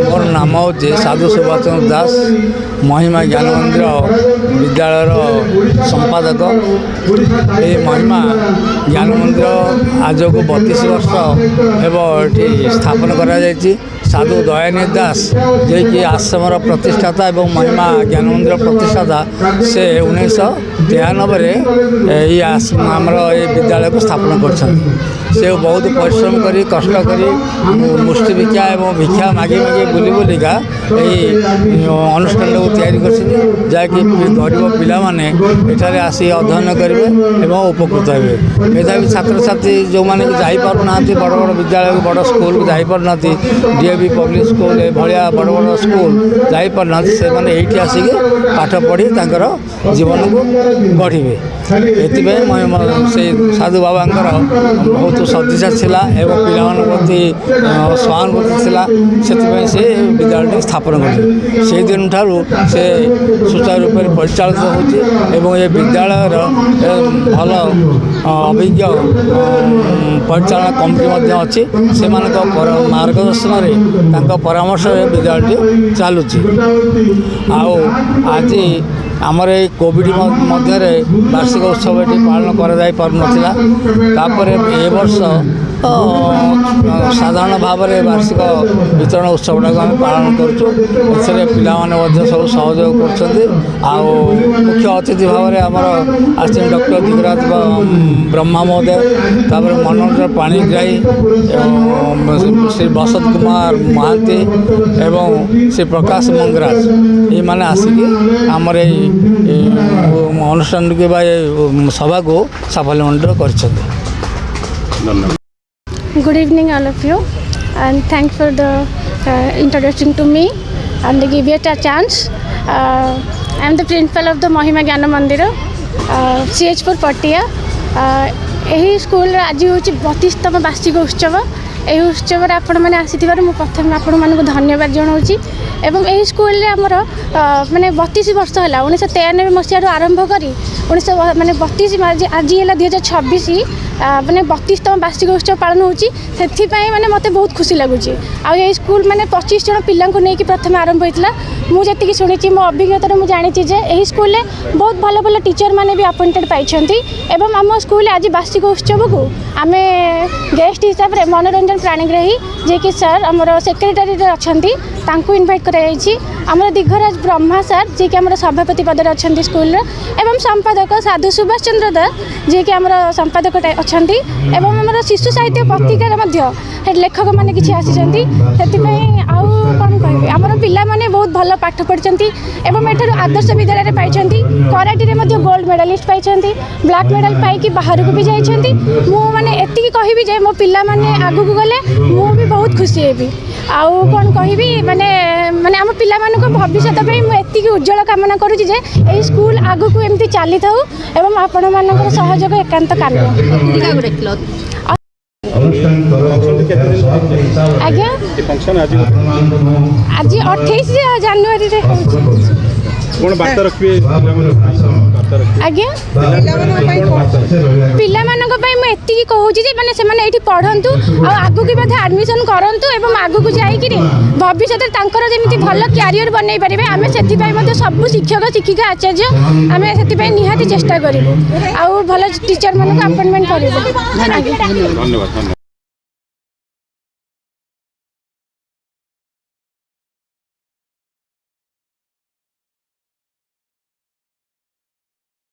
मोर नाम हूँ साधु सुभाष चंद्र दास महिमा ज्ञान मंदिर विद्यालय संपादक। ये महिमा ज्ञान मंदिर आज को 32 वर्ष एवं स्थापन करा साधु दयानिधि दास जे कि आश्रम प्रतिष्ठाता एवं महिमा ज्ञान मंदिर प्रतिष्ठाता से 1993 आमर ये विद्यालय को स्थापन कर बहुत परिश्रम करी कष्ट करी मुष्टि भिक्षा एवं भिक्षा मागी मागी बुली बुलिका अनुष्ठान को तैयारी कर जहाँकि गरीब पिला माने एठारे आसी अध्ययन करेंगे एवं उपकृत हे। मेधावी छात्र छात्री जो मैंने जापना बड़ बड़ विद्यालय बड़ स्कूल को जापना डीएवी पब्लिक स्कूल भाया बड़ बड़ स्कूल जापना से मैंने ये आसिक पाठ पढ़ी तर जीवन को गढ़े। से साधु बाबा बहुत सदिशा थिला एवं पिला प्रति सहानुभूति थिला से विद्यालय स्थापन कर से दिन ठारू से सुचारू रूप से परिचालित हो विद्यालय भल अभिज्ञ परिचालना कमिटी अच्छी से मार्गदर्शन में परामर्श विद्यालय चलुची। आज आमर ये कोविड मध्य वार्षिक उत्सव ये पालन कर वर्ष साधारण भाव में वार्षिक वितरण उत्सव टाक आम पालन करुँ। पाने सब सहयोग कर मुख्य अतिथि भाव में आमर आस डॉक्टर दिगराज ब्रह्मा महोदय तापर मनोरंजन पाणिग्राही श्री बसंत कुमार महांती एवं श्री प्रकाश मंगराज ये मैंने आसिक आमर अनुष्ठान के सभा को साफल्यमंडित कर। Good evening all of you and thanks for the introducing to me and give it a chance. I am the principal of the Mahima Jnana Mandira CH4 Patia. यही स्कूल आज हूँ 32तम वार्षिक उत्सव। यही उत्सव आपण मैंने आसीथिबार मु प्रथम आपण मानक धन्यवाद जनाऊँगी। एवं यही स्कूल आमर माने 32 वर्ष है 1993 मसीह आरंभ करी 19 माने 32 आज है 2026 माने 32तम वार्षिक उत्सव पालन होची। माने मते बहुत खुशी लगुच। आ ये स्कूल माने 25 जन पिला नहीं प्रथम आरंभ होता मुझे शुणी मो अभिज्ञतार मुझे जानी जे स्कूल में बहुत भल भल टीचर मैंने भी अपॉइंटेड पाई एवं आम स्कूल आज वार्षिक उत्सव को आम गेस्ट हिसाब से मनोरंजन प्राणीग्राही जे कि सर आमर सेक्रेटरी अच्छा इनवाइट कर दिगराज ब्रह्मा सर जे कि आम सभापति पद अच्छा स्कूल एवं संपादक साधु सुभाष चंद्र दास जे कि आम संपादक अच्छा एवं आम शिशु साहित्य पत्रिकार लेखक मैंने किसी आसी आउ कौन कह आम पिला माने बहुत भल पाठ पढ़ी एवं एठार आदर्श विद्यालय पाई कराटे में गोल्ड मेडालिस्ट पाई ब्लैक मेडल पाई बाहर को भी जाइए। मुझे एति कहबी जे मो पिला माने आगु को गले मु भी बहुत खुशी हेबी। आउ कौन कहबी माने माने आम पिला मानक भविष्य मुझे उज्जवल कामना करुँची जे एई स्कूल आगु को एमती चली था एवं आपण मानक सहयोग एकांत काम्य। आज्ञा आज 28 जनवरी आज्ञा पिला मुझे कहूँ मैंने से पढ़तु आगू की आडमिशन करूँ और आगू को जाकि भविष्य जमी भल क्यारियर बनई पारे आम से सब शिक्षक शिक्षिका आचार्य आम से निहाती चेष्टा करूँ आ भल टीचर मान अपॉइंटमेंट करूँ।